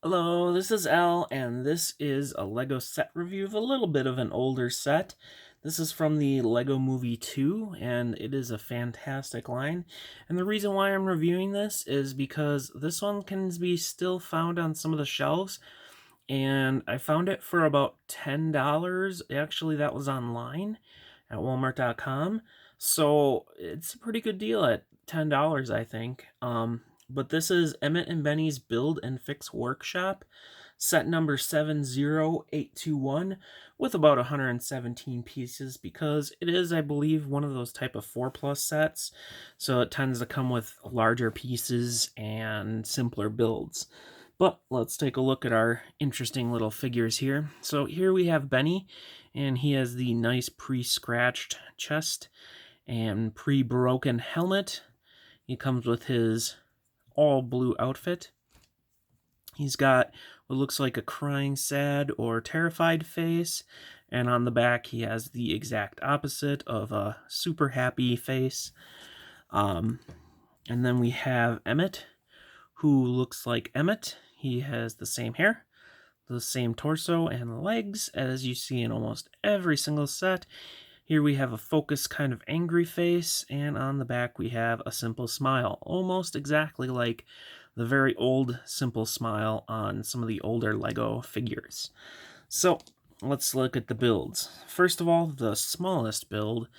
Hello, this is Al, and this is a LEGO set review of a little bit of an older set. This is from the LEGO Movie 2, and it is a fantastic line. And the reason why I'm reviewing this is because this one can be still found on some of the shelves, and I found it for about $10. Actually, that was online at Walmart.com, so it's a pretty good deal at $10, I think. But this is Emmett and Benny's Build and Fix Workshop, set number 70821, with about 117 pieces, because it is, I believe, one of those type of 4+ sets, so it tends to come with larger pieces and simpler builds. But let's take a look at our interesting little figures here. So here we have Benny, and he has the nice pre-scratched chest and pre-broken helmet. He comes with his all blue outfit. He's got what looks like a crying, sad, or terrified face, and on the back he has the exact opposite of a super happy face. And then we have Emmet, who looks like Emmet. He has the same hair, the same torso and legs as you see in almost every single set. Here we have a focused kind of angry face, and on the back we have a simple smile, almost exactly like the very old simple smile on some of the older LEGO figures. So let's look at the builds. First of all, the smallest build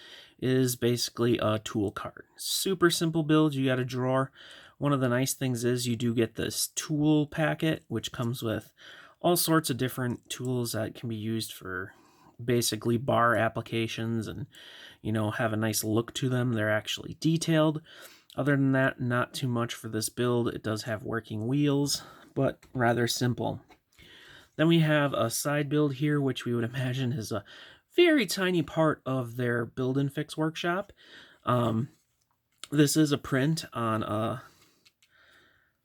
is basically a tool cart. Super simple build. You got a drawer. One of the nice things is you do get this tool packet, which comes with all sorts of different tools that can be used for basically bar applications and, have a nice look to them. They're actually detailed. Other than that, not too much for this build. It does have working wheels, but rather simple. Then we have a side build here, which we would imagine is a very tiny part of their build and fix workshop. This is a print on a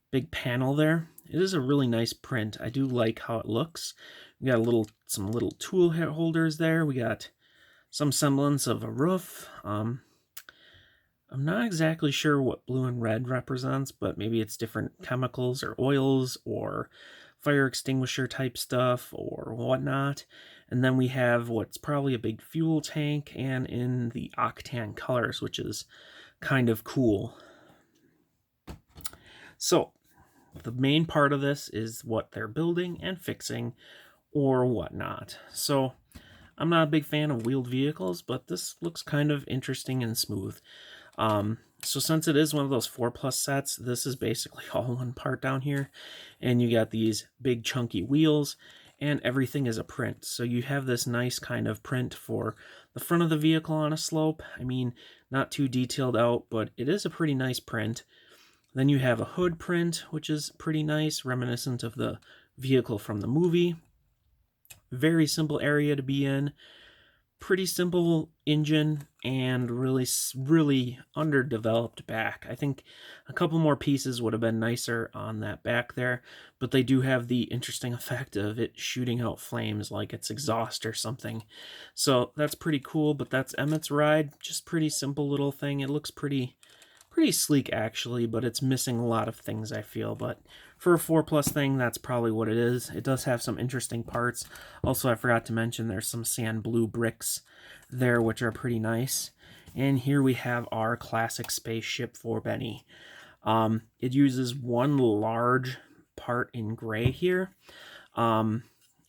big panel there. It is a really nice print. I do like how it looks. We got some little tool holders there. We got some semblance of a roof. I'm not exactly sure what blue and red represents, but maybe it's different chemicals or oils or fire extinguisher type stuff or whatnot. And then we have what's probably a big fuel tank, and in the octane colors, which is kind of cool. So the main part of this is what they're building and fixing or whatnot. So I'm not a big fan of wheeled vehicles, but this looks kind of interesting and smooth. So since it is one of those 4+ sets, this is basically all one part down here, and you got these big chunky wheels, and everything is a print. So you have this nice kind of print for the front of the vehicle on a slope. I mean, not too detailed out, but it is a pretty nice print. Then you have a hood print, which is pretty nice, reminiscent of the vehicle from the movie. Very simple area to be in. Pretty simple engine and really underdeveloped back. I think a couple more pieces would have been nicer on that back there, but they do have the interesting effect of it shooting out flames like it's exhaust or something. So that's pretty cool, but that's Emmett's ride. Just pretty simple little thing. It looks pretty sleek actually, but it's missing a lot of things, I feel. But for a 4+ thing, that's probably what it is. It does have some interesting parts. Also, I forgot to mention there's some sand blue bricks there, which are pretty nice. And here we have our classic spaceship for Benny. It uses one large part in gray here. And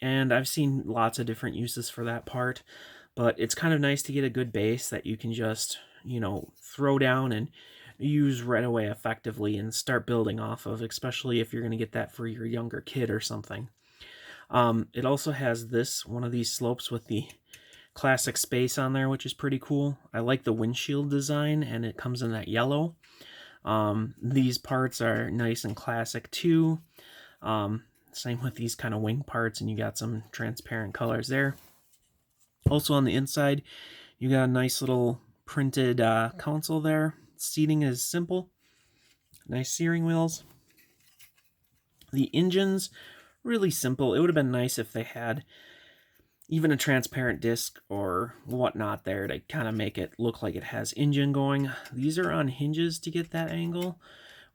I've seen lots of different uses for that part, but it's kind of nice to get a good base that you can just, throw down and use right away effectively and start building off of, especially if you're going to get that for your younger kid or something. It also has one of these slopes with the classic space on there, which is pretty cool. I like the windshield design, and it comes in that yellow. These parts are nice and classic too. Same with these kind of wing parts, and you got some transparent colors there. Also on the inside, you got a nice little printed console there. Seating is simple. Nice steering wheels. The engine's really simple. It would have been nice if they had even a transparent disc or whatnot there to kind of make it look like it has engine going. These are on hinges to get that angle,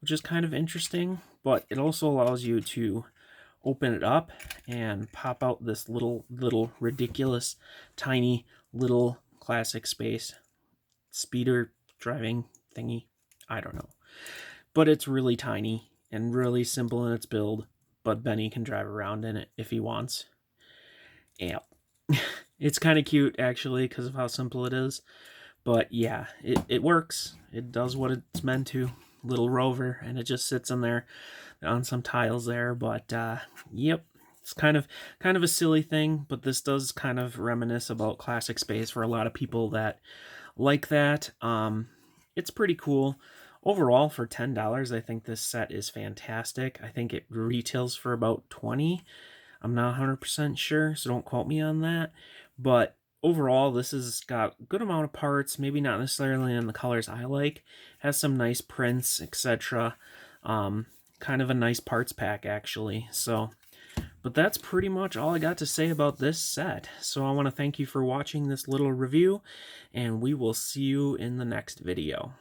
which is kind of interesting, but it also allows you to open it up and pop out this little ridiculous tiny little classic space speeder driving thingy. I don't know, but it's really tiny and really simple in its build, but Benny can drive around in it if he wants. Yeah. It's kind of cute actually because of how simple it is. But yeah, it works. It does what it's meant to. Little rover, and it just sits in there on some tiles there. But yep, it's kind of a silly thing, but this does kind of reminisce about classic space for a lot of people that like that. It's pretty cool. Overall, for $10, I think this set is fantastic. I think it retails for about $20. I'm not 100% sure, so don't quote me on that. But overall, this has got a good amount of parts, maybe not necessarily in the colors I like. Has some nice prints, etc. Kind of a nice parts pack, actually. So, but that's pretty much all I got to say about this set. So I want to thank you for watching this little review, and we will see you in the next video.